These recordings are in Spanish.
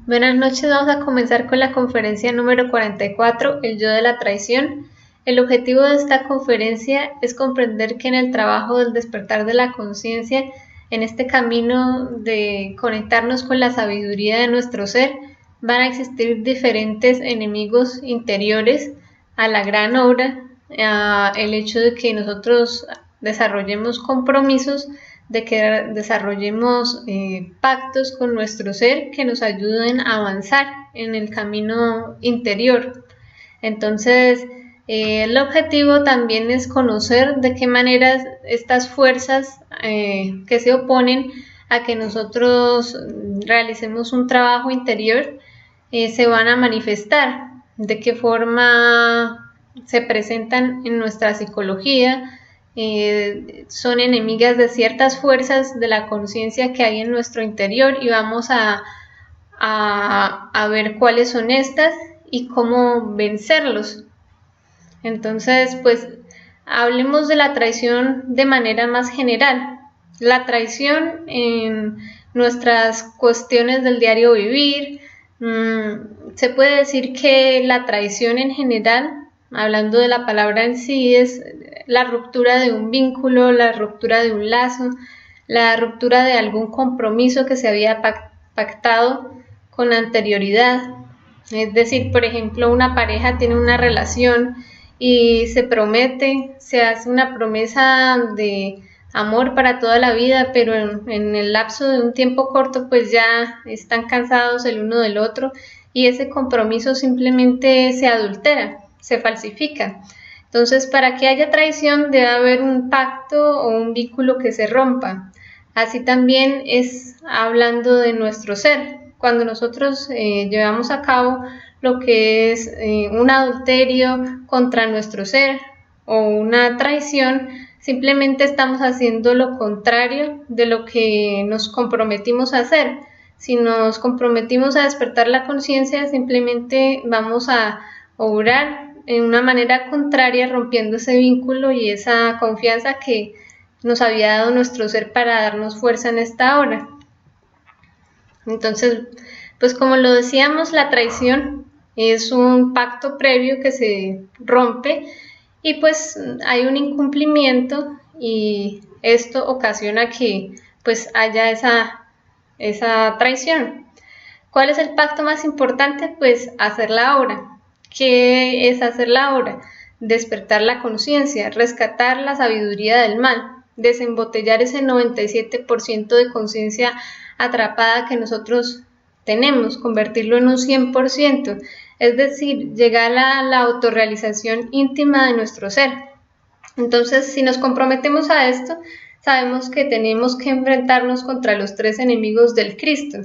Buenas noches, vamos a comenzar con la conferencia número 44, el yo de la traición. El objetivo de esta conferencia es comprender que en el trabajo del despertar de la conciencia, en este camino de conectarnos con la sabiduría de nuestro ser, van a existir diferentes enemigos interiores a la gran obra, el hecho de que nosotros desarrollemos compromisos, de que desarrollemos pactos con nuestro ser que nos ayuden a avanzar en el camino interior. Entonces, el objetivo también es conocer de qué manera estas fuerzas que se oponen a que nosotros realicemos un trabajo interior se van a manifestar, de qué forma se presentan en nuestra psicología. Son enemigas de ciertas fuerzas de la conciencia que hay en nuestro interior y vamos a ver cuáles son estas y cómo vencerlos. Entonces, pues, hablemos de la traición de manera más general. La traición en nuestras cuestiones del diario vivir, se puede decir que la traición en general, hablando de la palabra en sí, es la ruptura de un vínculo, la ruptura de un lazo, la ruptura de algún compromiso que se había pactado con anterioridad. Es decir, por ejemplo, una pareja tiene una relación y se promete, se hace una promesa de amor para toda la vida, pero en el lapso de un tiempo corto pues ya están cansados el uno del otro y ese compromiso simplemente se adultera, se falsifica. Entonces, para que haya traición debe haber un pacto o un vínculo que se rompa. Así también es hablando de nuestro ser. Cuando nosotros llevamos a cabo lo que es un adulterio contra nuestro ser o una traición, simplemente estamos haciendo lo contrario de lo que nos comprometimos a hacer. Si nos comprometimos a despertar la conciencia, simplemente vamos a obrar en una manera contraria, rompiendo ese vínculo y esa confianza que nos había dado nuestro ser para darnos fuerza en esta hora. Entonces, pues como lo decíamos, la traición es un pacto previo que se rompe y pues hay un incumplimiento y esto ocasiona que pues haya esa traición. ¿Cuál es el pacto más importante? Pues hacer la obra. ¿Qué es hacer la obra? Despertar la conciencia, rescatar la sabiduría del mal, desembotellar ese 97% de conciencia atrapada que nosotros tenemos, convertirlo en un 100%, es decir, llegar a la autorrealización íntima de nuestro ser. Entonces, si nos comprometemos a esto, sabemos que tenemos que enfrentarnos contra los tres enemigos del Cristo.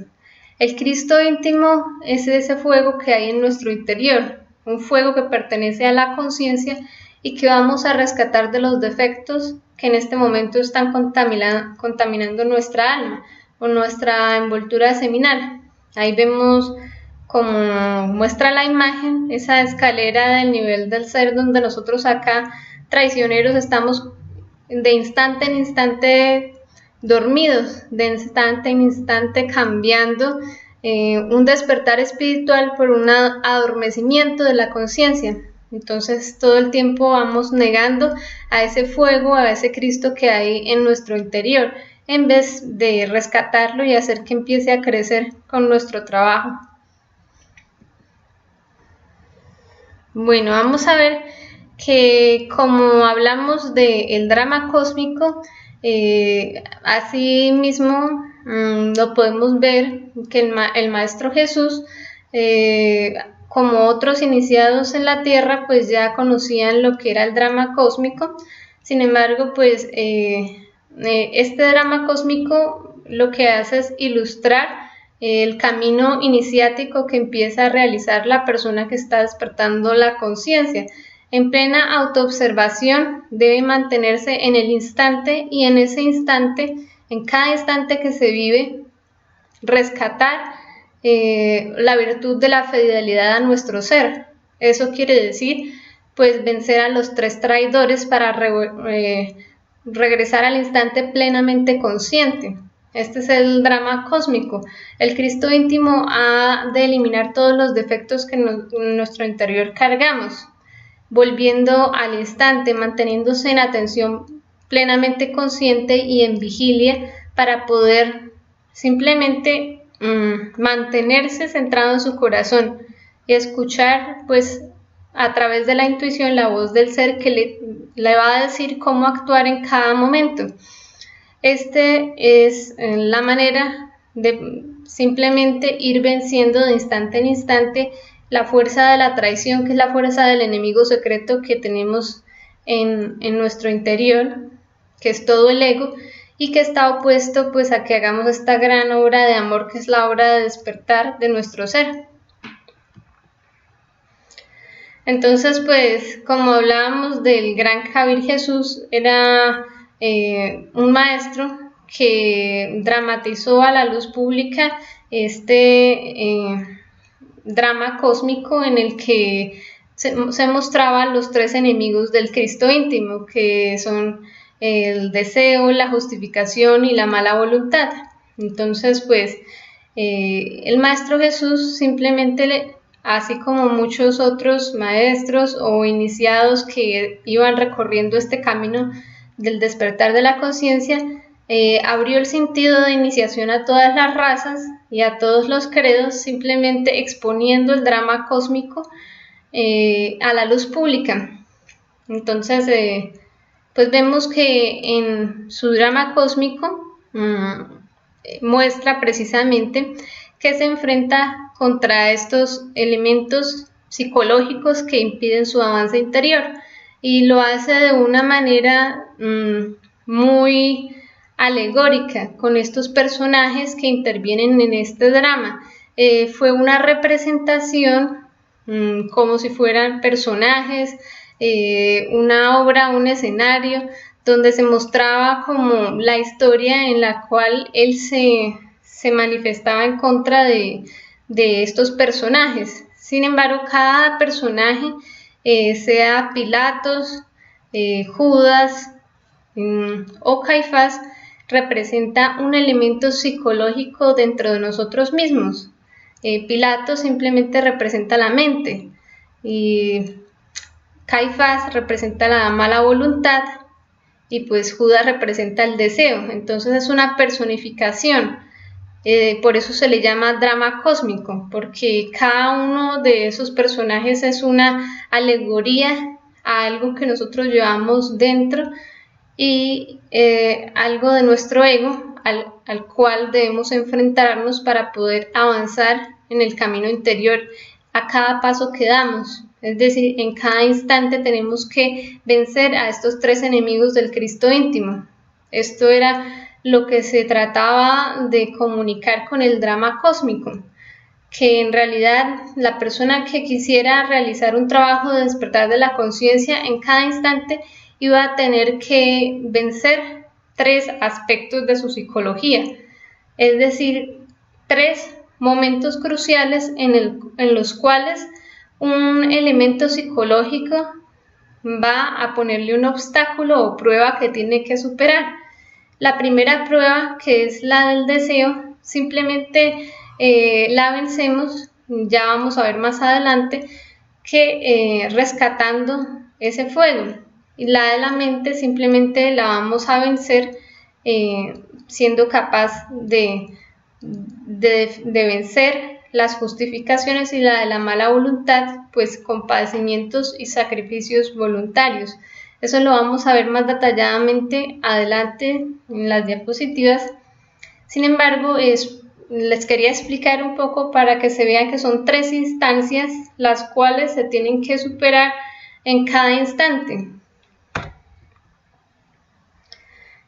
El Cristo íntimo es ese fuego que hay en nuestro interior, un fuego que pertenece a la conciencia y que vamos a rescatar de los defectos que en este momento están contaminando nuestra alma o nuestra envoltura seminal. Ahí vemos, como muestra la imagen, esa escalera del nivel del ser donde nosotros acá, traicioneros, estamos de instante en instante dormidos, de instante en instante cambiando un despertar espiritual por un adormecimiento de la conciencia. Entonces todo el tiempo vamos negando a ese fuego, a ese Cristo que hay en nuestro interior, en vez de rescatarlo y hacer que empiece a crecer con nuestro trabajo. Bueno, vamos a ver que como hablamos del drama cósmico, así mismo lo podemos ver que el Maestro Jesús, como otros iniciados en la Tierra, pues ya conocían lo que era el drama cósmico. Sin embargo, pues este drama cósmico lo que hace es ilustrar el camino iniciático que empieza a realizar la persona que está despertando la conciencia. En plena autoobservación debe mantenerse en el instante y en ese instante, en cada instante que se vive, rescatar la virtud de la fidelidad a nuestro ser. Eso quiere decir, pues, vencer a los tres traidores para regresar al instante plenamente consciente. Este es el drama cósmico. El Cristo íntimo ha de eliminar todos los defectos que en nuestro interior cargamos, volviendo al instante, manteniéndose en atención plenamente consciente y en vigilia para poder simplemente mantenerse centrado en su corazón y escuchar pues a través de la intuición la voz del ser que le va a decir cómo actuar en cada momento. Este es la manera de simplemente ir venciendo de instante en instante la fuerza de la traición, que es la fuerza del enemigo secreto que tenemos en nuestro interior, que es todo el ego, y que está opuesto pues a que hagamos esta gran obra de amor, que es la obra de despertar de nuestro ser. Entonces, pues, como hablábamos del gran Kabir Jesús, era un maestro que dramatizó a la luz pública este drama cósmico en el que se mostraban los tres enemigos del Cristo íntimo, que son el deseo, la justificación y la mala voluntad. Entonces, pues, el Maestro Jesús simplemente así como muchos otros maestros o iniciados que iban recorriendo este camino del despertar de la conciencia, abrió el sentido de iniciación a todas las razas y a todos los credos, simplemente exponiendo el drama cósmico a la luz pública. Entonces, pues vemos que en su drama cósmico muestra precisamente que se enfrenta contra estos elementos psicológicos que impiden su avance interior, y lo hace de una manera muy alegórica con estos personajes que intervienen en este drama. Fue una representación como si fueran personajes, una obra, un escenario donde se mostraba como la historia en la cual él se manifestaba en contra de estos personajes. Sin embargo, cada personaje, sea Pilatos, Judas o Caifás, representa un elemento psicológico dentro de nosotros mismos. Pilatos simplemente representa la mente y Caifás representa la mala voluntad y pues Judas representa el deseo. Entonces es una personificación. Por eso se le llama drama cósmico, porque cada uno de esos personajes es una alegoría a algo que nosotros llevamos dentro y algo de nuestro ego al cual debemos enfrentarnos para poder avanzar en el camino interior a cada paso que damos. Es decir, en cada instante tenemos que vencer a estos tres enemigos del Cristo íntimo. Esto era lo que se trataba de comunicar con el drama cósmico, que en realidad la persona que quisiera realizar un trabajo de despertar de la conciencia en cada instante iba a tener que vencer tres aspectos de su psicología, es decir, tres momentos cruciales en los cuales un elemento psicológico va a ponerle un obstáculo o prueba que tiene que superar. La primera prueba, que es la del deseo, simplemente la vencemos, ya vamos a ver más adelante, que rescatando ese fuego. Y la de la mente simplemente la vamos a vencer siendo capaz de vencer las justificaciones, y la de la mala voluntad, pues con padecimientos y sacrificios voluntarios. Eso lo vamos a ver más detalladamente adelante en las diapositivas. Sin embargo, les quería explicar un poco para que se vean que son tres instancias las cuales se tienen que superar en cada instante.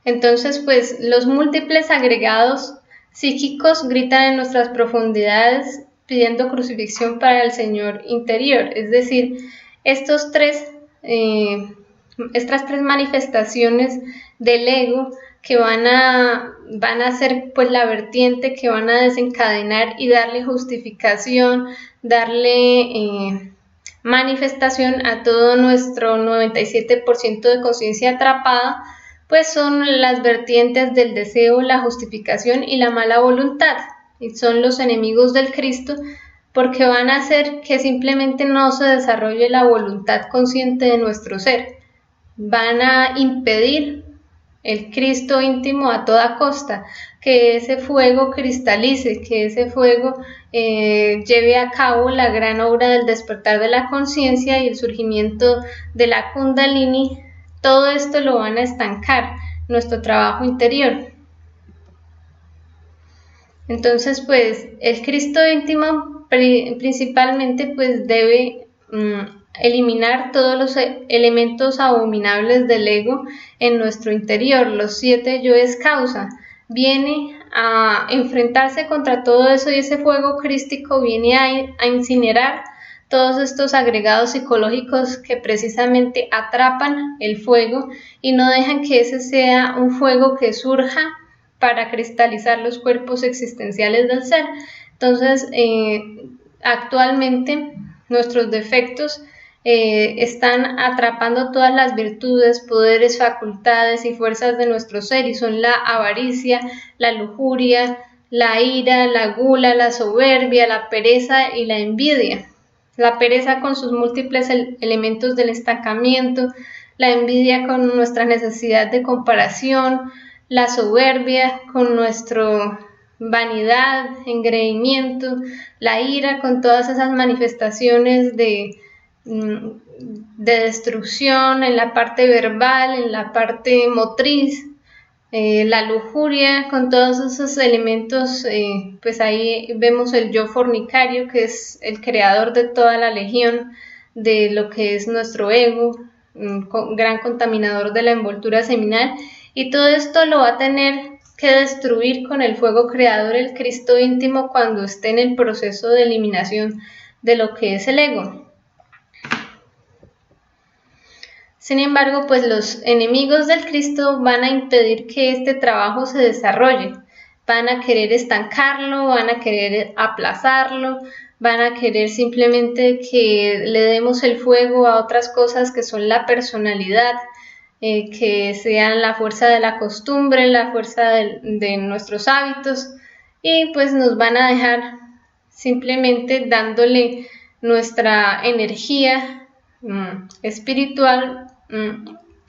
Entonces, pues los múltiples agregados psíquicos gritan en nuestras profundidades pidiendo crucifixión para el Señor interior. Es decir, estas tres manifestaciones del ego que van a ser pues la vertiente que van a desencadenar y darle justificación, darle manifestación a todo nuestro 97% de conciencia atrapada, pues son las vertientes del deseo, la justificación y la mala voluntad, y son los enemigos del Cristo, porque van a hacer que simplemente no se desarrolle la voluntad consciente de nuestro ser. Van a impedir el Cristo íntimo a toda costa, que ese fuego cristalice, que ese fuego lleve a cabo la gran obra del despertar de la conciencia y el surgimiento de la Kundalini. Todo esto lo van a estancar, nuestro trabajo interior. Entonces, pues, el Cristo íntimo principalmente pues debe eliminar todos los elementos abominables del ego en nuestro interior, los 7 yoes causa. Viene a enfrentarse contra todo eso y ese fuego crístico viene a incinerar todos estos agregados psicológicos que precisamente atrapan el fuego y no dejan que ese sea un fuego que surja para cristalizar los cuerpos existenciales del ser. Entonces, actualmente nuestros defectos están atrapando todas las virtudes, poderes, facultades y fuerzas de nuestro ser, y son la avaricia, la lujuria, la ira, la gula, la soberbia, la pereza y la envidia. La pereza con sus múltiples elementos del estancamiento, la envidia con nuestra necesidad de comparación, la soberbia con nuestra vanidad, engreimiento, la ira con todas esas manifestaciones de destrucción en la parte verbal, en la parte motriz, la lujuria con todos esos elementos, pues ahí vemos el yo fornicario, que es el creador de toda la legión de lo que es nuestro ego, un gran contaminador de la envoltura seminal, y todo esto lo va a tener que destruir con el fuego creador el Cristo íntimo cuando esté en el proceso de eliminación de lo que es el ego. Sin embargo, pues los enemigos del Cristo van a impedir que este trabajo se desarrolle, van a querer estancarlo, van a querer aplazarlo, van a querer simplemente que le demos el fuego a otras cosas que son la personalidad, que sean la fuerza de la costumbre, la fuerza de nuestros hábitos, y pues nos van a dejar simplemente dándole nuestra energía espiritual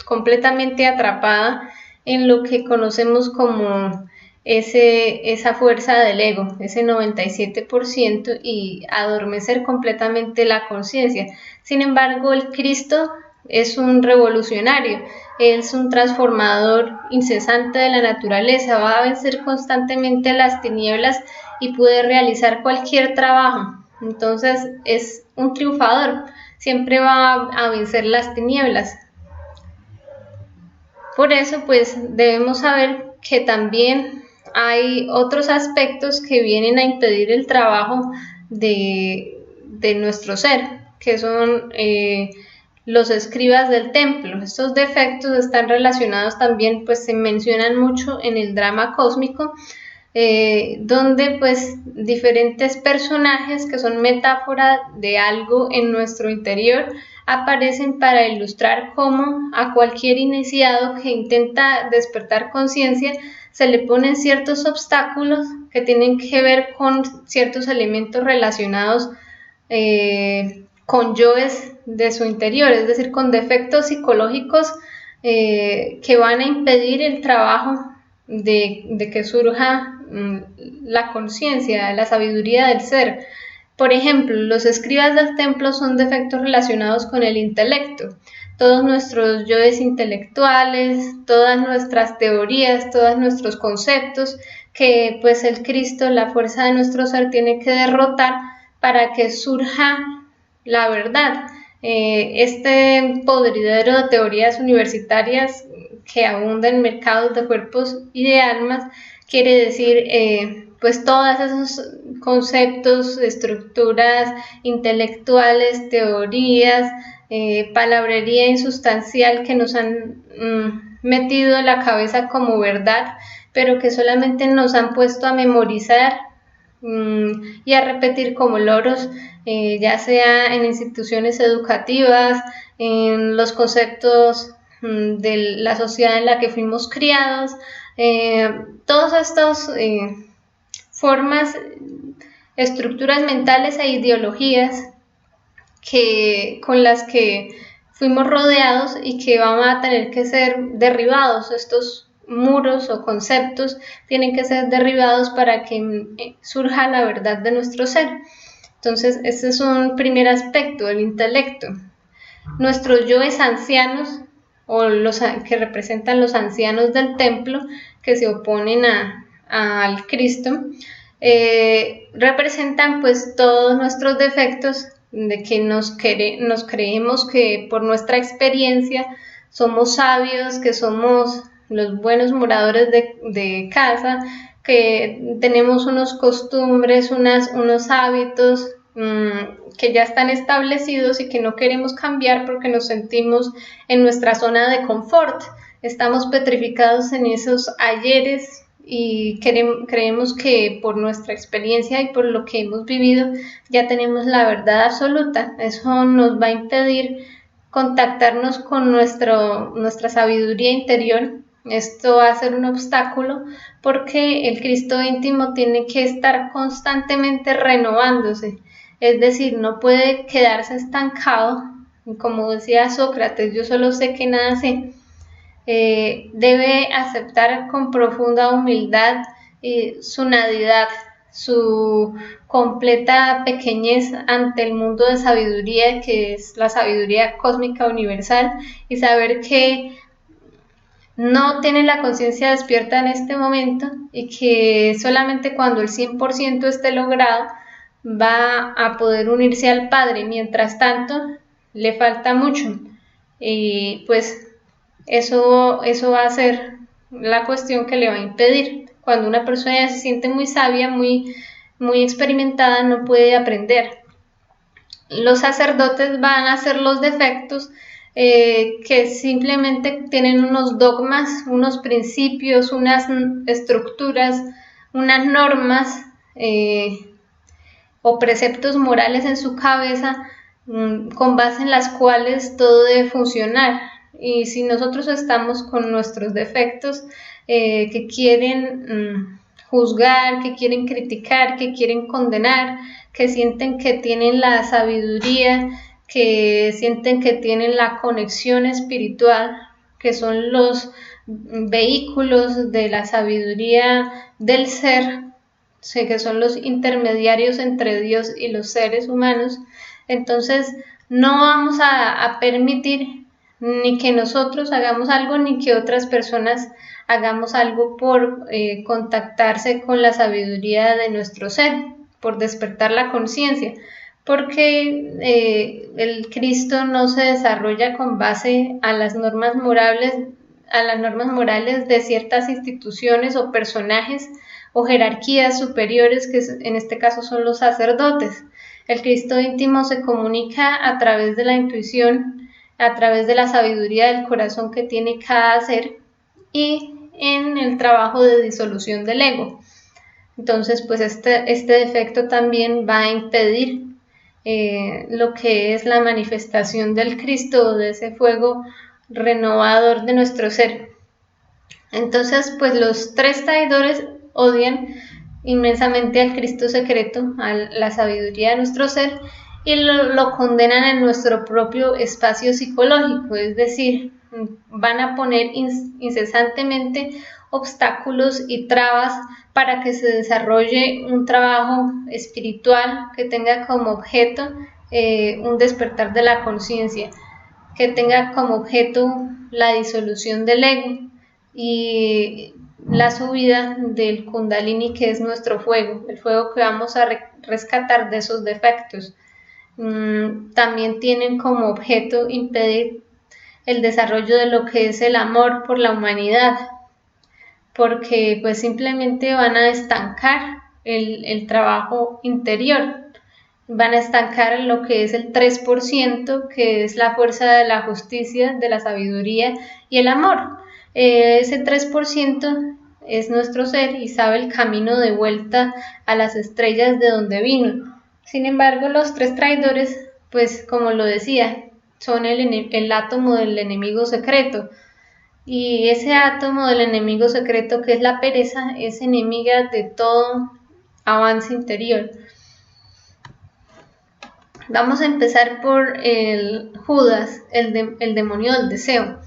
completamente atrapada en lo que conocemos como esa fuerza del ego, ese 97%, y adormecer completamente la conciencia. Sin embargo, el Cristo es un revolucionario, es un transformador incesante de la naturaleza, va a vencer constantemente las tinieblas y puede realizar cualquier trabajo. Entonces es un triunfador, siempre va a vencer las tinieblas. Por eso pues debemos saber que también hay otros aspectos que vienen a impedir el trabajo de nuestro ser, que son los escribas del templo. Estos defectos están relacionados también, pues se mencionan mucho en el drama cósmico, donde pues diferentes personajes que son metáfora de algo en nuestro interior aparecen para ilustrar cómo a cualquier iniciado que intenta despertar conciencia se le ponen ciertos obstáculos que tienen que ver con ciertos elementos relacionados con yoes de su interior, es decir, con defectos psicológicos que van a impedir el trabajo de que surja la conciencia, la sabiduría del ser. Por ejemplo, los escribas del templo son defectos relacionados con el intelecto. Todos nuestros yoes intelectuales, todas nuestras teorías, todos nuestros conceptos que pues el Cristo, la fuerza de nuestro ser, tiene que derrotar para que surja la verdad. Este podridero de teorías universitarias que abunda en mercados de cuerpos y de almas quiere decir pues todos esos conceptos, estructuras intelectuales, teorías, palabrería insustancial que nos han metido en la cabeza como verdad, pero que solamente nos han puesto a memorizar y a repetir como loros, ya sea en instituciones educativas, en los conceptos de la sociedad en la que fuimos criados, todas estas formas, estructuras mentales e ideologías con las que fuimos rodeados y que van a tener que ser derribados. Estos muros o conceptos tienen que ser derribados para que surja la verdad de nuestro ser. Entonces, este es un primer aspecto, el intelecto. Nuestros yoes ancianos, o los que representan los ancianos del templo, que se oponen al Cristo, representan pues todos nuestros defectos, de que nos creemos que por nuestra experiencia somos sabios, que somos los buenos moradores de casa, que tenemos unos costumbres, unos hábitos que ya están establecidos y que no queremos cambiar porque nos sentimos en nuestra zona de confort. Estamos petrificados en esos ayeres y creemos que por nuestra experiencia y por lo que hemos vivido ya tenemos la verdad absoluta. Eso nos va a impedir contactarnos con nuestra sabiduría interior. Esto va a ser un obstáculo porque el Cristo íntimo tiene que estar constantemente renovándose, es decir, no puede quedarse estancado. Como decía Sócrates, yo solo sé que nada sé. Debe aceptar con profunda humildad su nadidad, su completa pequeñez ante el mundo de sabiduría, que es la sabiduría cósmica universal, y saber que no tiene la conciencia despierta en este momento y que solamente cuando el 100% esté logrado va a poder unirse al Padre. Mientras tanto, le falta mucho, y pues eso va a ser la cuestión que le va a impedir. Cuando una persona ya se siente muy sabia, muy experimentada, no puede aprender. Los sacerdotes van a ser los defectos que simplemente tienen unos dogmas, unos principios, unas estructuras, unas normas o preceptos morales en su cabeza con base en las cuales todo debe funcionar. Y si nosotros estamos con nuestros defectos que quieren juzgar, que quieren criticar, que quieren condenar, que sienten que tienen la sabiduría, que sienten que tienen la conexión espiritual, que son los vehículos de la sabiduría del ser, que son los intermediarios entre Dios y los seres humanos, entonces no vamos a permitir ni que nosotros hagamos algo, ni que otras personas hagamos algo por contactarse con la sabiduría de nuestro ser, por despertar la conciencia, porque el Cristo no se desarrolla con base a las normas morales de ciertas instituciones o personajes o jerarquías superiores, que en este caso son los sacerdotes. El Cristo íntimo se comunica a través de la intuición, a través de la sabiduría del corazón que tiene cada ser y en el trabajo de disolución del ego. Entonces, pues este defecto también va a impedir lo que es la manifestación del Cristo, de ese fuego renovador de nuestro ser. Entonces, pues los tres traidores odian inmensamente al Cristo secreto, a la sabiduría de nuestro ser, y lo condenan en nuestro propio espacio psicológico, es decir, van a poner incesantemente obstáculos y trabas para que se desarrolle un trabajo espiritual que tenga como objeto un despertar de la conciencia, que tenga como objeto la disolución del ego y la subida del Kundalini, que es nuestro fuego, el fuego que vamos a rescatar de esos defectos. También tienen como objeto impedir el desarrollo de lo que es el amor por la humanidad, porque pues simplemente van a estancar el trabajo interior, van a estancar lo que es el 3%, que es la fuerza de la justicia, de la sabiduría y el amor. Ese 3% es nuestro ser y sabe el camino de vuelta a las estrellas de donde vino. Sin embargo, los tres traidores, pues como lo decía, son el átomo del enemigo secreto. Y ese átomo del enemigo secreto, que es la pereza, es enemiga de todo avance interior. Vamos a empezar por el Judas, el demonio del deseo.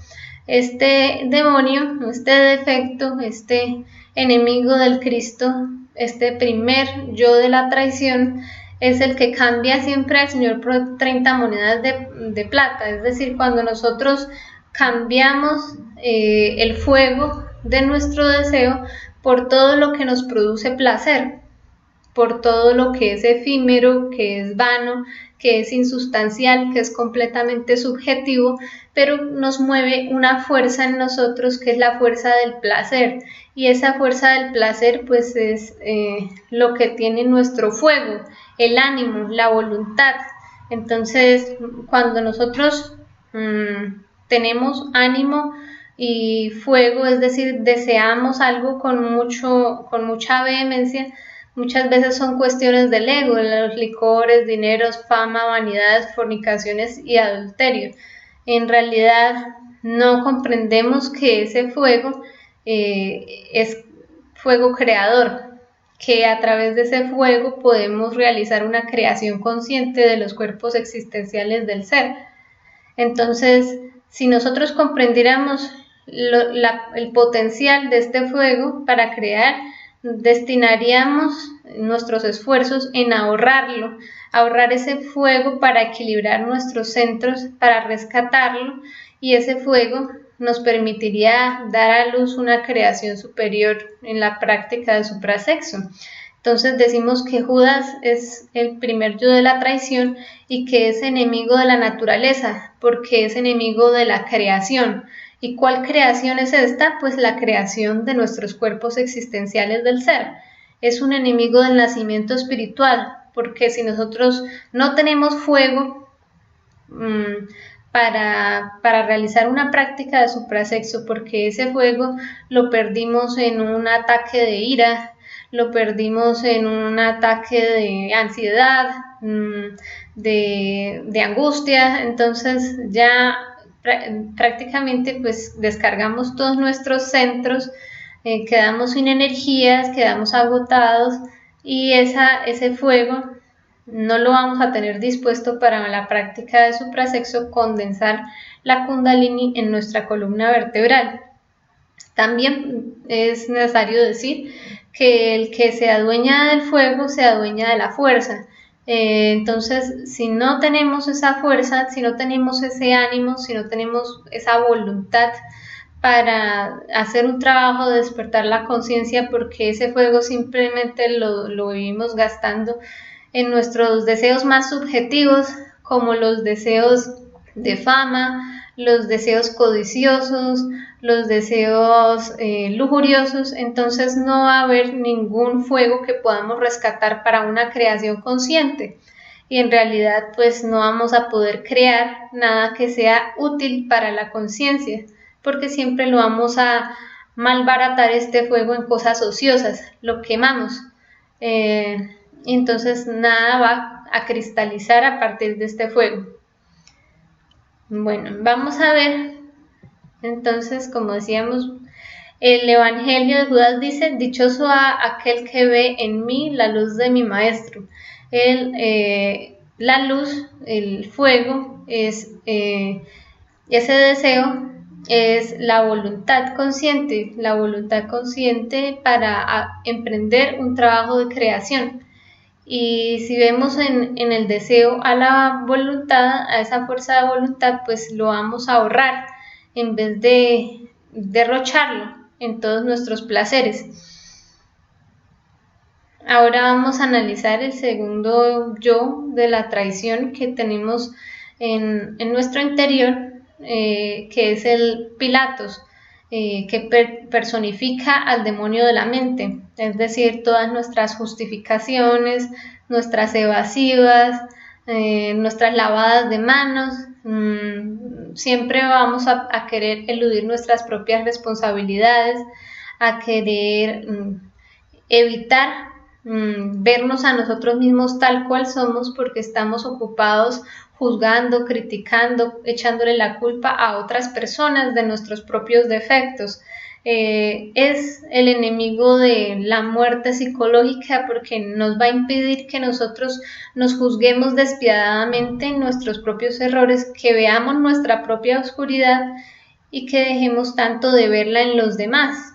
Este demonio, este defecto, este enemigo del Cristo, este primer yo de la traición, es el que cambia siempre al Señor por 30 monedas de plata. Es decir, cuando nosotros cambiamos el fuego de nuestro deseo por todo lo que nos produce placer, por todo lo que es efímero, que es vano, que es insustancial, que es completamente subjetivo, pero nos mueve una fuerza en nosotros que es la fuerza del placer, y esa fuerza del placer pues es lo que tiene nuestro fuego, el ánimo, la voluntad. Entonces, cuando nosotros tenemos ánimo y fuego, es decir, deseamos algo con mucha vehemencia, muchas veces son cuestiones del ego, los licores, dineros, fama, vanidades, fornicaciones y adulterio. En realidad no comprendemos que ese fuego es fuego creador, que a través de ese fuego podemos realizar una creación consciente de los cuerpos existenciales del ser. Entonces, si nosotros comprendiéramos el potencial de este fuego para crear, destinaríamos nuestros esfuerzos en ahorrarlo, ahorrar ese fuego para equilibrar nuestros centros, para rescatarlo, y ese fuego nos permitiría dar a luz una creación superior en la práctica del suprasexo. Entonces decimos que Judas es el primer yo de la traición y que es enemigo de la naturaleza, porque es enemigo de la creación. ¿Y cuál creación es esta? Pues la creación de nuestros cuerpos existenciales del ser. Es un enemigo del nacimiento espiritual, porque si nosotros no tenemos fuego para realizar una práctica de suprasexo, porque ese fuego lo perdimos en un ataque de ira, lo perdimos en un ataque de ansiedad, de angustia, entonces ya prácticamente pues descargamos todos nuestros centros, quedamos sin energías, quedamos agotados, y ese fuego no lo vamos a tener dispuesto para la práctica de suprasexo, condensar la kundalini en nuestra columna vertebral. También es necesario decir que el que se adueña del fuego se adueña de la fuerza. Entonces, si no tenemos esa fuerza, si no tenemos ese ánimo, si no tenemos esa voluntad para hacer un trabajo de despertar la conciencia, porque ese fuego simplemente lo vivimos gastando en nuestros deseos más subjetivos, como los deseos de fama, los deseos codiciosos, los deseos lujuriosos, entonces no va a haber ningún fuego que podamos rescatar para una creación consciente, y en realidad pues no vamos a poder crear nada que sea útil para la conciencia, porque siempre lo vamos a malbaratar este fuego en cosas ociosas, lo quemamos, entonces nada va a cristalizar a partir de este fuego. Bueno, vamos a ver, entonces, como decíamos, el Evangelio de Judas dice: dichoso aquel que ve en mí la luz de mi maestro. La luz, el fuego, es ese deseo, es la voluntad consciente para emprender un trabajo de creación. Y si vemos en el deseo a la voluntad, a esa fuerza de voluntad, pues lo vamos a ahorrar en vez de derrocharlo en todos nuestros placeres. Ahora vamos a analizar el segundo yo de la traición que tenemos en nuestro interior, que es el Pilatos, que personifica al demonio de la mente, es decir, todas nuestras justificaciones, nuestras evasivas, nuestras lavadas de manos. Siempre vamos a querer eludir nuestras propias responsabilidades, a querer evitar vernos a nosotros mismos tal cual somos, porque estamos ocupados juzgando, criticando, echándole la culpa a otras personas de nuestros propios defectos. Es el enemigo de la muerte psicológica porque nos va a impedir que nosotros nos juzguemos despiadadamente en nuestros propios errores, que veamos nuestra propia oscuridad y que dejemos tanto de verla en los demás.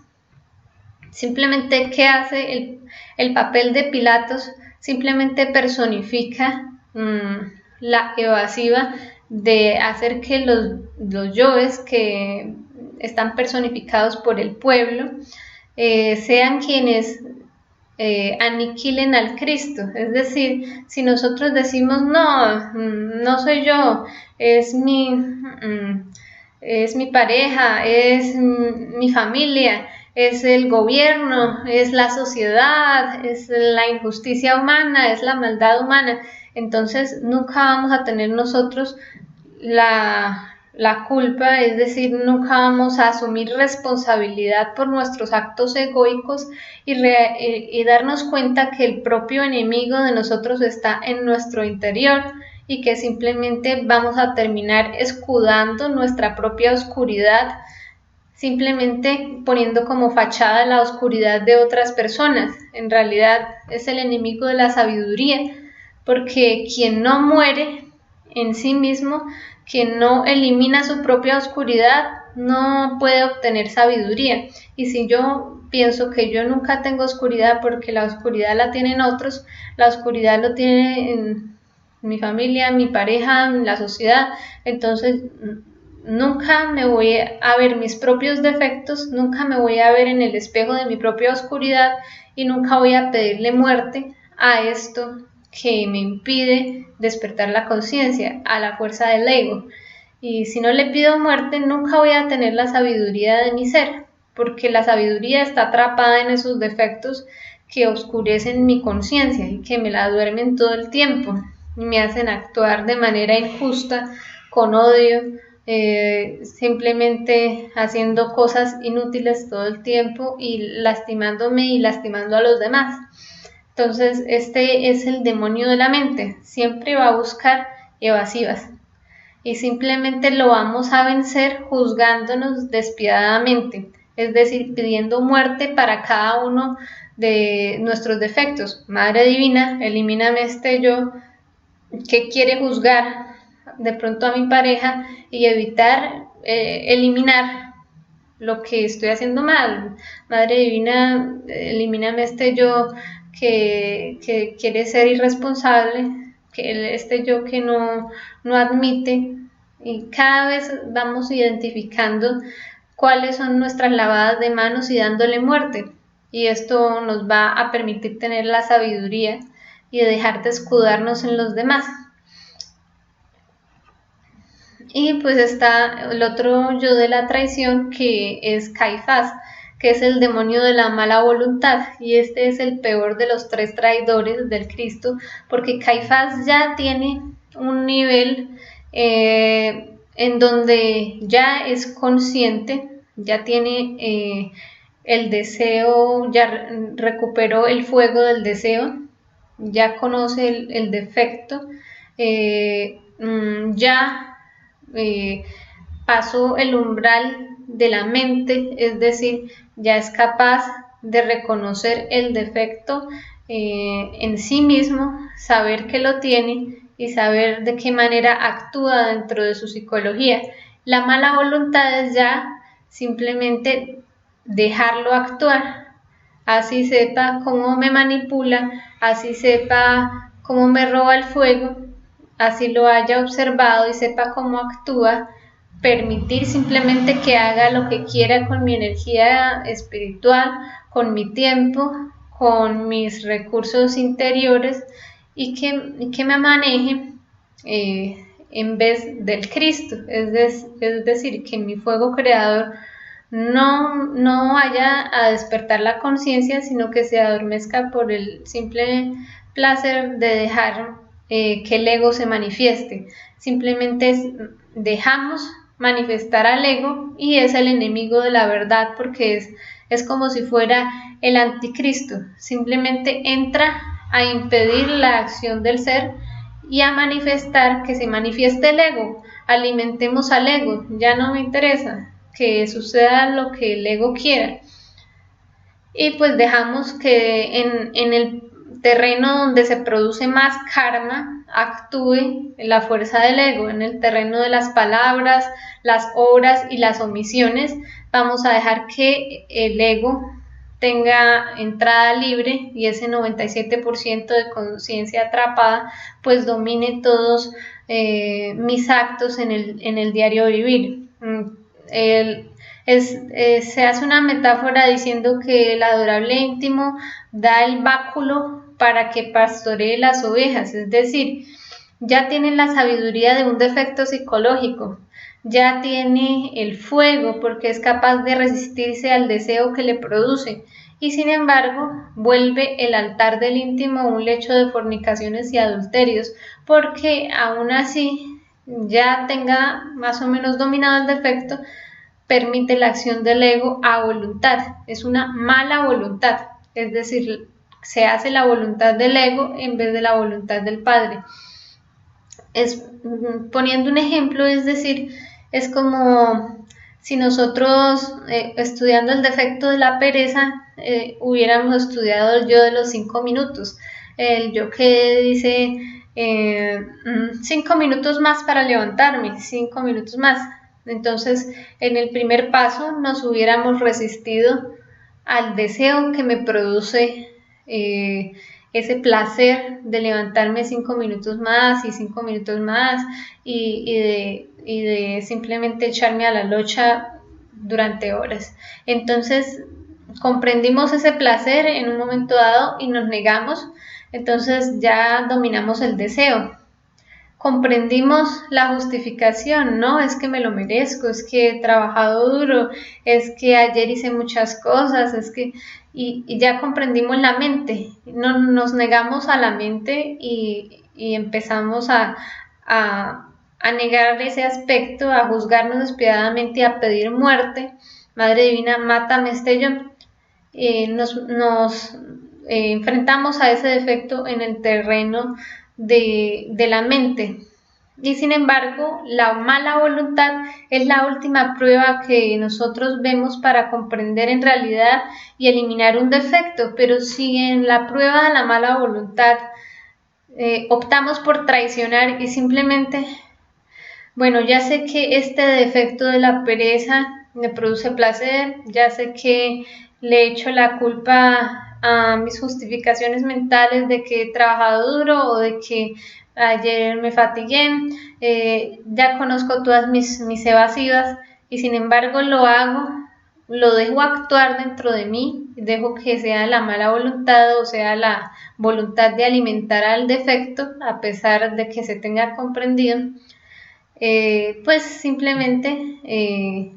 Simplemente, ¿qué hace el papel de Pilatos? Simplemente personifica la evasiva de hacer que los yoes que están personificados por el pueblo sean quienes aniquilen al Cristo. Es decir, si nosotros decimos no soy yo, es mi pareja, es mi familia, es el gobierno, es la sociedad, es la injusticia humana, es la maldad humana, entonces nunca vamos a tener nosotros la culpa, es decir, nunca vamos a asumir responsabilidad por nuestros actos egoicos y darnos cuenta que el propio enemigo de nosotros está en nuestro interior y que simplemente vamos a terminar escudando nuestra propia oscuridad, simplemente poniendo como fachada la oscuridad de otras personas. En realidad es el enemigo de la sabiduría, porque quien no muere en sí mismo, quien no elimina su propia oscuridad, no puede obtener sabiduría. Y si yo pienso que yo nunca tengo oscuridad porque la oscuridad la tienen otros, la oscuridad lo tiene en mi familia, mi pareja, la sociedad, entonces nunca me voy a ver mis propios defectos, nunca me voy a ver en el espejo de mi propia oscuridad y nunca voy a pedirle muerte a esto que me impide despertar la conciencia, a la fuerza del ego. Y si no le pido muerte, nunca voy a tener la sabiduría de mi ser, porque la sabiduría está atrapada en esos defectos que oscurecen mi conciencia y que me la duermen todo el tiempo y me hacen actuar de manera injusta, con odio, simplemente haciendo cosas inútiles todo el tiempo y lastimándome y lastimando a los demás. Entonces, este es el demonio de la mente, siempre va a buscar evasivas y simplemente lo vamos a vencer juzgándonos despiadadamente, es decir, pidiendo muerte para cada uno de nuestros defectos. Madre Divina, elimíname este yo que quiere juzgar de pronto a mi pareja y evitar eliminar lo que estoy haciendo mal. Madre Divina, elimíname este yo que quiere ser irresponsable, este yo que no admite, y cada vez vamos identificando cuáles son nuestras lavadas de manos y dándole muerte, y esto nos va a permitir tener la sabiduría y dejar de escudarnos en los demás. Y pues está el otro yo de la traición, que es Caifás, que es el demonio de la mala voluntad, y este es el peor de los tres traidores del Cristo, porque Caifás ya tiene un nivel en donde ya es consciente, ya tiene el deseo, ya recuperó el fuego del deseo, ya conoce el defecto, ya pasó el umbral de la mente, es decir, ya es capaz de reconocer el defecto en sí mismo, saber que lo tiene y saber de qué manera actúa dentro de su psicología. La mala voluntad es ya simplemente dejarlo actuar, así sepa cómo me manipula, así sepa cómo me roba el fuego, así lo haya observado y sepa cómo actúa, permitir simplemente que haga lo que quiera con mi energía espiritual, con mi tiempo, con mis recursos interiores y que me maneje en vez del Cristo, es decir, que mi fuego creador no vaya a despertar la conciencia, sino que se adormezca por el simple placer de dejar que el ego se manifieste. Simplemente dejamos manifestar al ego y es el enemigo de la verdad, porque es como si fuera el anticristo, simplemente entra a impedir la acción del ser y a manifestar, que se manifieste el ego, alimentemos al ego, ya no me interesa, que suceda lo que el ego quiera. Y pues dejamos que en el terreno donde se produce más karma actúe la fuerza del ego. En el terreno de las palabras, las obras y las omisiones, vamos a dejar que el ego tenga entrada libre y ese 97% de conciencia atrapada pues domine todos mis actos en el diario vivir. Se hace una metáfora diciendo que el adorable íntimo da el báculo para que pastoree las ovejas, es decir, ya tiene la sabiduría de un defecto psicológico, ya tiene el fuego porque es capaz de resistirse al deseo que le produce, y sin embargo vuelve el altar del íntimo un lecho de fornicaciones y adulterios, porque aún así ya tenga más o menos dominado el defecto, permite la acción del ego a voluntad. Es una mala voluntad, es decir, se hace la voluntad del ego en vez de la voluntad del Padre. Poniendo un ejemplo, es decir, es como si nosotros estudiando el defecto de la pereza hubiéramos estudiado el yo de los 5 minutos, el yo que dice 5 minutos más para levantarme, 5 minutos más. Entonces, en el primer paso nos hubiéramos resistido al deseo que me produce ese placer de levantarme 5 minutos más y 5 minutos más y de simplemente echarme a la locha durante horas. Entonces, comprendimos ese placer en un momento dado y nos negamos, entonces ya dominamos el deseo. Comprendimos la justificación, no, es que me lo merezco, es que he trabajado duro, es que ayer hice muchas cosas, y ya comprendimos la mente, no, nos negamos a la mente y empezamos a negar ese aspecto, a juzgarnos despiadadamente y a pedir muerte. Madre Divina, mátame este yo. Nos enfrentamos a ese defecto en el terreno de la mente, y sin embargo la mala voluntad es la última prueba que nosotros vemos para comprender en realidad y eliminar un defecto. Pero si en la prueba de la mala voluntad optamos por traicionar y simplemente, bueno, ya sé que este defecto de la pereza me produce placer, ya sé que le echo la culpa a mis justificaciones mentales de que he trabajado duro o de que ayer me fatigué, ya conozco todas mis evasivas y sin embargo lo hago, lo dejo actuar dentro de mí, dejo que sea la mala voluntad o sea la voluntad de alimentar al defecto a pesar de que se tenga comprendido. Pues simplemente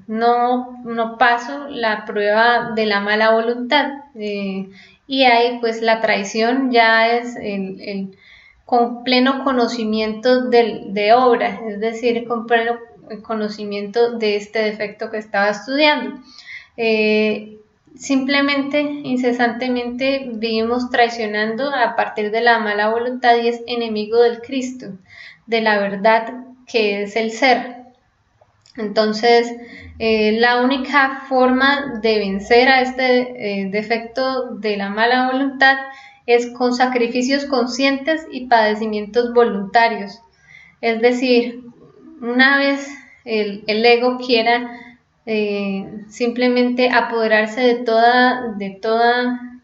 no paso la prueba de la mala voluntad y ahí pues la traición ya es con pleno conocimiento de obra, es decir, con pleno conocimiento de este defecto que estaba estudiando. Simplemente, incesantemente vivimos traicionando a partir de la mala voluntad y es enemigo del Cristo, de la verdad que es el ser. Entonces, la única forma de vencer a este defecto de la mala voluntad es con sacrificios conscientes y padecimientos voluntarios. Es decir, una vez el ego quiera simplemente apoderarse de toda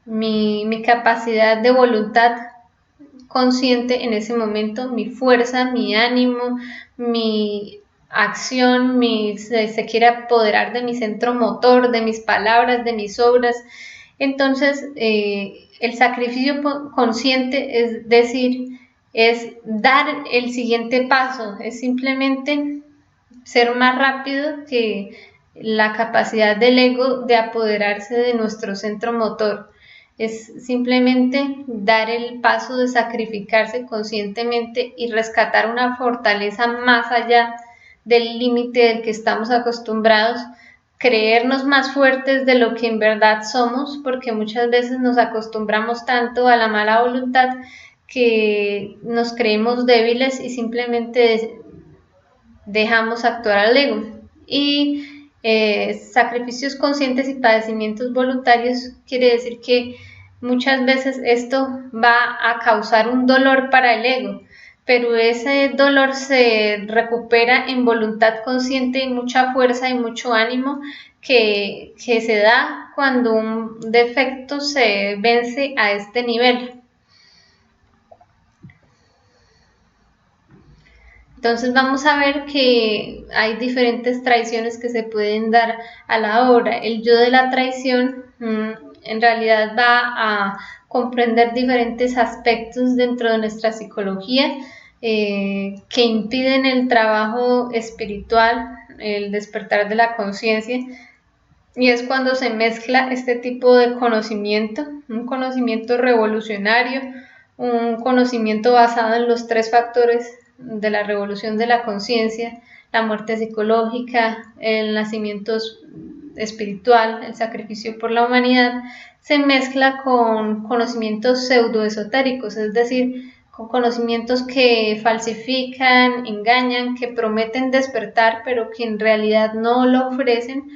mi capacidad de voluntad consciente en ese momento, mi fuerza, mi ánimo, mi acción, se quiere apoderar de mi centro motor, de mis palabras, de mis obras. Entonces, el sacrificio consciente, es decir, es dar el siguiente paso, es simplemente ser más rápido que la capacidad del ego de apoderarse de nuestro centro motor. Es simplemente dar el paso de sacrificarse conscientemente y rescatar una fortaleza más allá del límite del que estamos acostumbrados, creernos más fuertes de lo que en verdad somos, porque muchas veces nos acostumbramos tanto a la mala voluntad que nos creemos débiles y simplemente dejamos actuar al ego. Y sacrificios conscientes y padecimientos voluntarios quiere decir que muchas veces esto va a causar un dolor para el ego, pero ese dolor se recupera en voluntad consciente y mucha fuerza y mucho ánimo que se da cuando un defecto se vence a este nivel. Entonces vamos a ver que hay diferentes traiciones que se pueden dar a la obra. El yo de la traición en realidad va a comprender diferentes aspectos dentro de nuestra psicología que impiden el trabajo espiritual, el despertar de la conciencia. Y es cuando se mezcla este tipo de conocimiento, un conocimiento revolucionario, un conocimiento basado en los 3 factores de la revolución de la conciencia, la muerte psicológica, el nacimiento espiritual, el sacrificio por la humanidad, se mezcla con conocimientos pseudoesotéricos, es decir, con conocimientos que falsifican, engañan, que prometen despertar, pero que en realidad no lo ofrecen,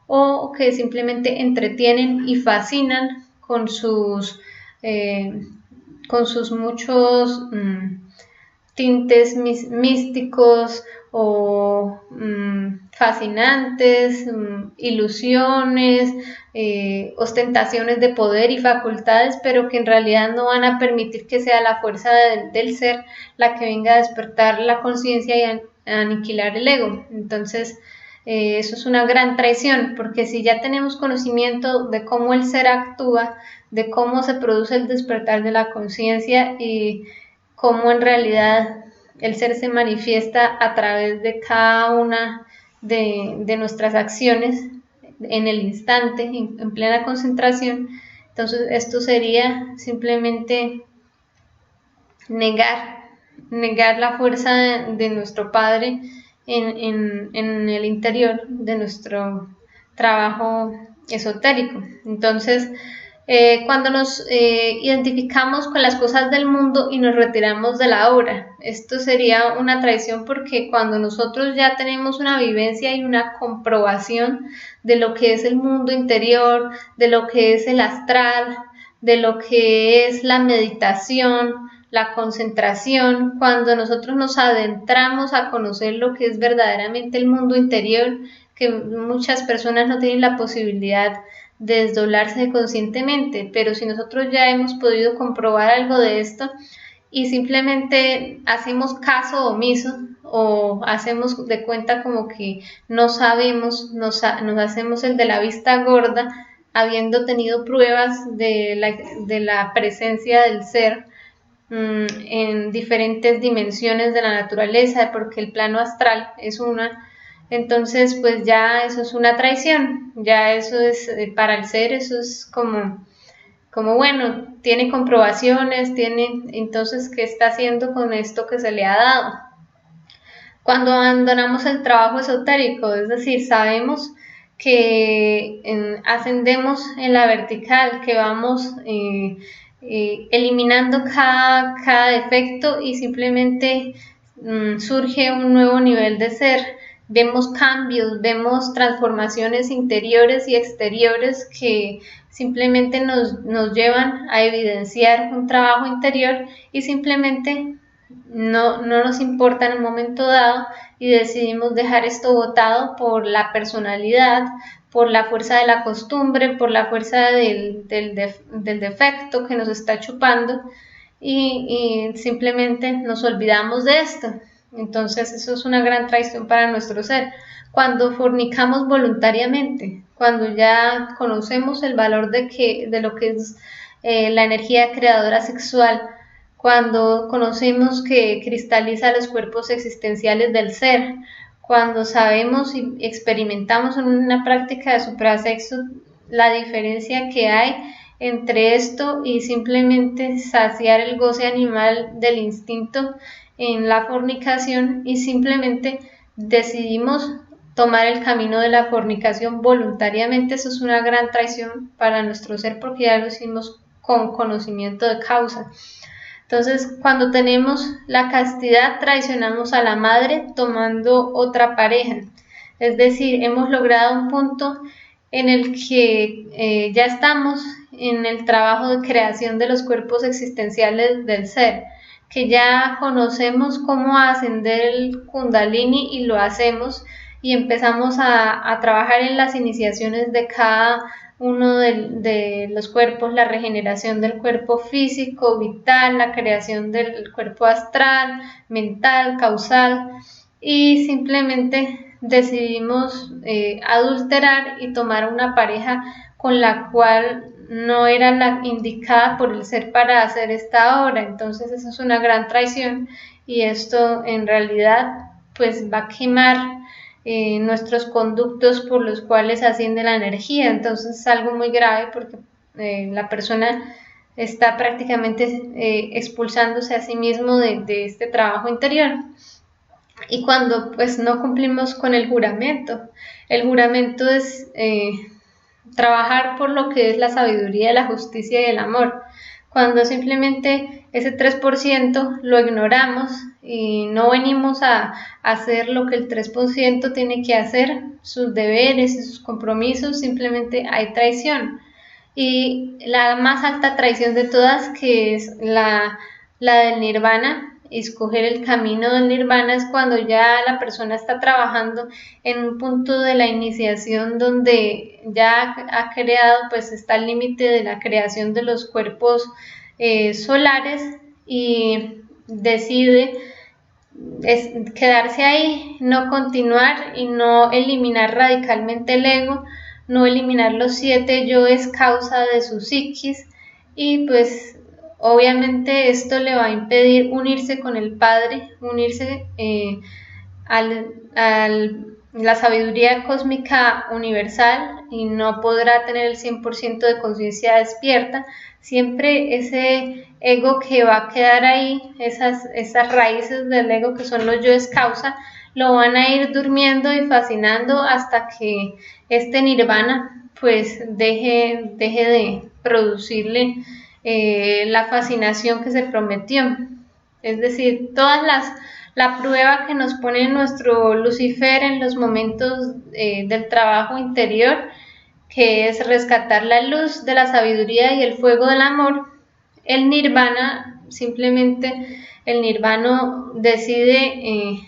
o que simplemente entretienen y fascinan con sus muchos tintes místicos o fascinantes, ilusiones, ostentaciones de poder y facultades, pero que en realidad no van a permitir que sea la fuerza del ser la que venga a despertar la conciencia y a aniquilar el ego. Entonces, eso es una gran traición, porque si ya tenemos conocimiento de cómo el ser actúa, de cómo se produce el despertar de la conciencia y cómo en realidad el ser se manifiesta a través de cada una de nuestras acciones en el instante, en plena concentración, entonces esto sería simplemente negar la fuerza de nuestro Padre en el interior de nuestro trabajo esotérico. Entonces, cuando nos identificamos con las cosas del mundo y nos retiramos de la obra, esto sería una traición, porque cuando nosotros ya tenemos una vivencia y una comprobación de lo que es el mundo interior, de lo que es el astral, de lo que es la meditación, la concentración, cuando nosotros nos adentramos a conocer lo que es verdaderamente el mundo interior, que muchas personas no tienen la posibilidad de desdoblarse conscientemente, pero si nosotros ya hemos podido comprobar algo de esto y simplemente hacemos caso omiso o hacemos de cuenta como que no sabemos, nos hacemos el de la vista gorda, habiendo tenido pruebas de la presencia del ser en diferentes dimensiones de la naturaleza, porque el plano astral es una. Entonces, pues ya eso es una traición, ya eso es, para el ser, eso es como bueno, tiene comprobaciones, entonces, ¿qué está haciendo con esto que se le ha dado? Cuando abandonamos el trabajo esotérico, es decir, sabemos que ascendemos en la vertical, que vamos eliminando cada defecto y simplemente surge un nuevo nivel de ser. Vemos cambios, vemos transformaciones interiores y exteriores que simplemente nos llevan a evidenciar un trabajo interior y simplemente no nos importa en un momento dado y decidimos dejar esto botado por la personalidad, por la fuerza de la costumbre, por la fuerza del defecto que nos está chupando y simplemente nos olvidamos de esto. Entonces eso es una gran traición para nuestro ser. Cuando fornicamos voluntariamente, cuando ya conocemos el valor de lo que es la energía creadora sexual, cuando conocemos que cristaliza los cuerpos existenciales del ser, cuando sabemos y experimentamos en una práctica de suprasexo la diferencia que hay entre esto y simplemente saciar el goce animal del instinto en la fornicación, y simplemente decidimos tomar el camino de la fornicación voluntariamente, eso es una gran traición para nuestro ser, porque ya lo hicimos con conocimiento de causa. Entonces, cuando tenemos la castidad, traicionamos a la madre tomando otra pareja. Es decir, hemos logrado un punto en el que ya estamos en el trabajo de creación de los cuerpos existenciales del ser, que ya conocemos cómo ascender el Kundalini y lo hacemos, y empezamos a trabajar en las iniciaciones de cada uno de los cuerpos, la regeneración del cuerpo físico, vital, la creación del cuerpo astral, mental, causal, y simplemente decidimos adulterar y tomar una pareja con la cual no era la indicada por el ser para hacer esta obra. Entonces eso es una gran traición, y esto en realidad pues va a quemar nuestros conductos por los cuales asciende la energía. Entonces es algo muy grave, porque la persona está prácticamente expulsándose a sí mismo de este trabajo interior. Y cuando pues no cumplimos con el juramento es trabajar por lo que es la sabiduría, la justicia y el amor. Cuando simplemente ese 3% lo ignoramos y no venimos a hacer lo que el 3% tiene que hacer, sus deberes y sus compromisos, simplemente hay traición. Y la más alta traición de todas, que es la del nirvana, escoger el camino del nirvana, es cuando ya la persona está trabajando en un punto de la iniciación donde ya ha creado, pues está al límite de la creación de los cuerpos solares, y decide quedarse ahí, no continuar y no eliminar radicalmente el ego, no eliminar los 7 yoes causa de su psiquis, y pues obviamente esto le va a impedir unirse con el Padre, unirse a la sabiduría cósmica universal, y no podrá tener el 100% de conciencia despierta. Siempre ese ego que va a quedar ahí, esas raíces del ego que son los yoes causa, lo van a ir durmiendo y fascinando hasta que este nirvana pues deje de producirle la fascinación que se prometió. Es decir, la prueba que nos pone nuestro Lucifer en los momentos del trabajo interior, que es rescatar la luz de la sabiduría y el fuego del amor, el nirvana, simplemente el nirvano decide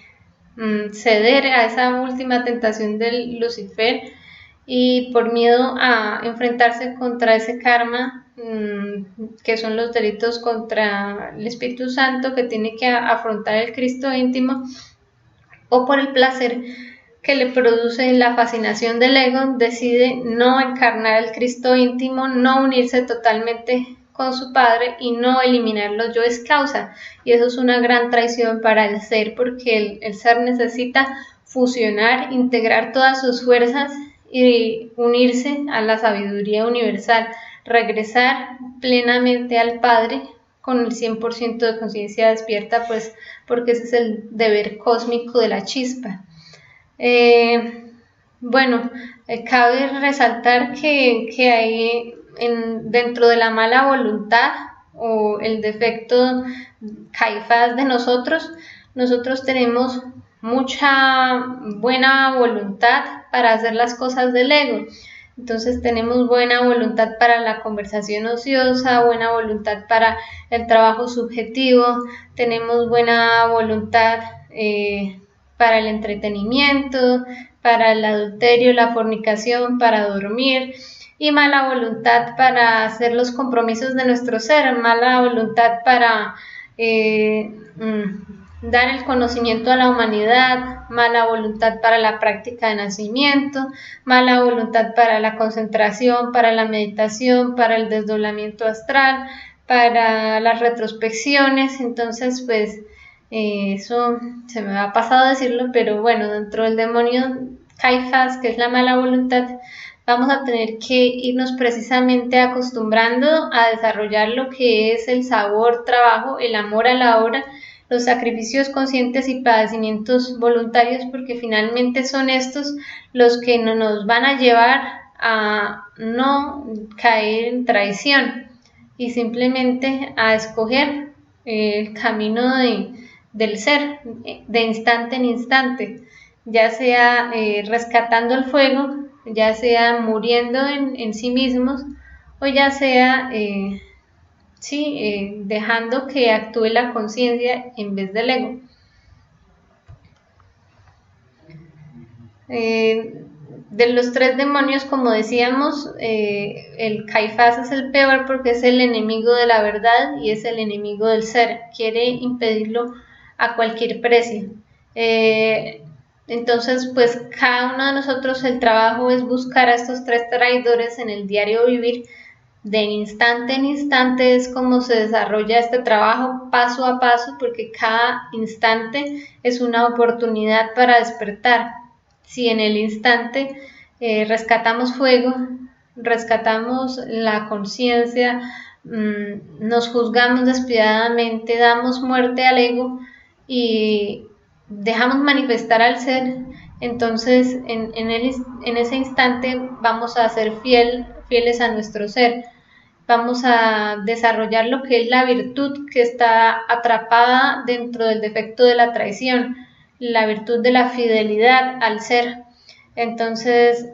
ceder a esa última tentación del Lucifer, y por miedo a enfrentarse contra ese karma, que son los delitos contra el Espíritu Santo que tiene que afrontar el Cristo íntimo, o por el placer que le produce la fascinación del ego, decide no encarnar el Cristo íntimo, no unirse totalmente con su Padre y no eliminar los yoes causa. Y eso es una gran traición para el ser, porque el ser necesita fusionar, integrar todas sus fuerzas y unirse a la sabiduría universal, regresar plenamente al Padre con el 100% de conciencia despierta, pues porque ese es el deber cósmico de la chispa. Bueno, cabe resaltar que hay dentro de la mala voluntad o el defecto Caifás de nosotros tenemos mucha buena voluntad para hacer las cosas del ego. Entonces tenemos buena voluntad para la conversación ociosa, buena voluntad para el trabajo subjetivo, tenemos buena voluntad para el entretenimiento, para el adulterio, la fornicación, para dormir, y mala voluntad para hacer los compromisos de nuestro ser, mala voluntad para dar el conocimiento a la humanidad, mala voluntad para la práctica de nacimiento, mala voluntad para la concentración, para la meditación, para el desdoblamiento astral, para las retrospecciones. Entonces pues eso se me ha pasado decirlo, pero bueno, dentro del demonio Caifás, que es la mala voluntad, vamos a tener que irnos precisamente acostumbrando a desarrollar lo que es el sabor, trabajo, el amor a la obra, los sacrificios conscientes y padecimientos voluntarios, porque finalmente son estos los que nos van a llevar a no caer en traición y simplemente a escoger el camino del ser, de instante en instante, ya sea rescatando el fuego, ya sea muriendo en sí mismos, o ya sea dejando que actúe la conciencia en vez del ego. De los tres demonios, como decíamos, el Caifás es el peor porque es el enemigo de la verdad y es el enemigo del ser, quiere impedirlo a cualquier precio. Entonces, pues cada uno de nosotros, el trabajo es buscar a estos tres traidores en el diario vivir. De instante en instante es como se desarrolla este trabajo paso a paso, porque cada instante es una oportunidad para despertar. Si en el instante rescatamos fuego, rescatamos la conciencia, nos juzgamos despiadadamente, damos muerte al ego y dejamos manifestar al ser, entonces en ese instante vamos a ser fieles a nuestro ser, vamos a desarrollar lo que es la virtud que está atrapada dentro del defecto de la traición, la virtud de la fidelidad al ser. Entonces,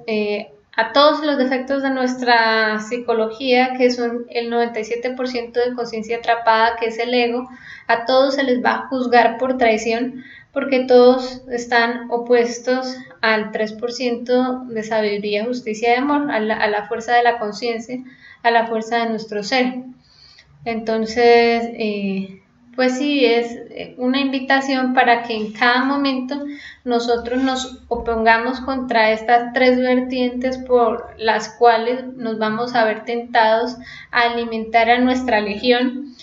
a todos los defectos de nuestra psicología, que son el 97% de conciencia atrapada, que es el ego, a todos se les va a juzgar por traición, porque todos están opuestos al 3% de sabiduría, justicia y amor, a la fuerza de la conciencia, a la fuerza de nuestro ser. Entonces, pues sí, es una invitación para que en cada momento nosotros nos opongamos contra estas tres vertientes por las cuales nos vamos a ver tentados a alimentar a nuestra legión,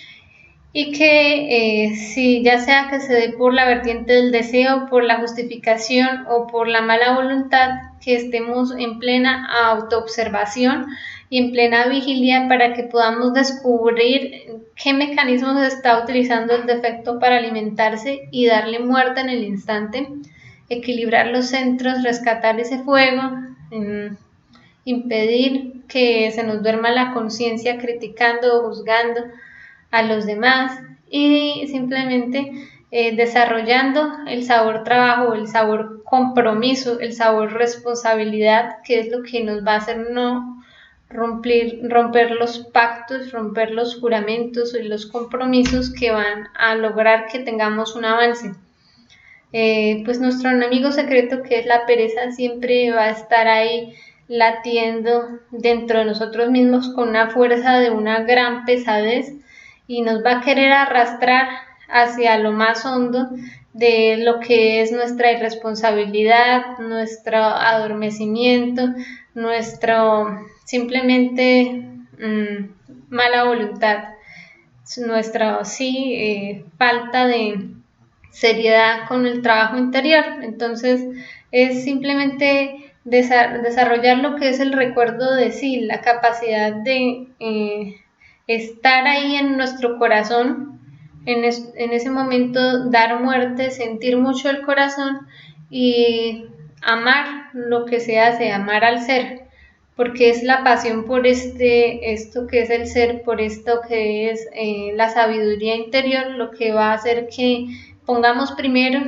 y que si ya sea que se dé por la vertiente del deseo, por la justificación o por la mala voluntad, que estemos en plena autoobservación y en plena vigilia para que podamos descubrir qué mecanismos está utilizando el defecto para alimentarse y darle muerte en el instante, equilibrar los centros, rescatar ese fuego, impedir que se nos duerma la conciencia criticando o juzgando a los demás y simplemente desarrollando el sabor trabajo, el sabor compromiso, el sabor responsabilidad, que es lo que nos va a hacer no romper los pactos, romper los juramentos y los compromisos que van a lograr que tengamos un avance. Pues nuestro enemigo secreto, que es la pereza, siempre va a estar ahí latiendo dentro de nosotros mismos con una fuerza de una gran pesadez y nos va a querer arrastrar hacia lo más hondo de lo que es nuestra irresponsabilidad, nuestro adormecimiento, nuestro simplemente mala voluntad, nuestra falta de seriedad con el trabajo interior. Entonces es simplemente desarrollar lo que es el recuerdo de sí, la capacidad de estar ahí en nuestro corazón, en ese momento dar muerte, sentir mucho el corazón y amar lo que se hace, amar al ser, porque es la pasión por esto que es el ser, por esto que es la sabiduría interior, lo que va a hacer que pongamos primero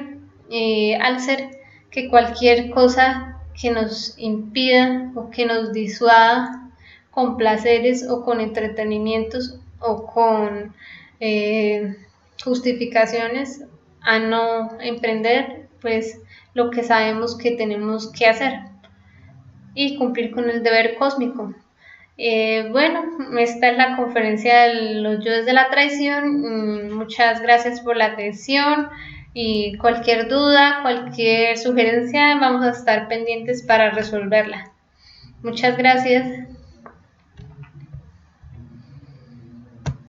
al ser que cualquier cosa que nos impida o que nos disuada con placeres o con entretenimientos o con justificaciones a no emprender pues lo que sabemos que tenemos que hacer y cumplir con el deber cósmico. Bueno, esta es la conferencia de los yoes de la traición. Muchas gracias por la atención y cualquier duda, cualquier sugerencia, vamos a estar pendientes para resolverla. Muchas gracias.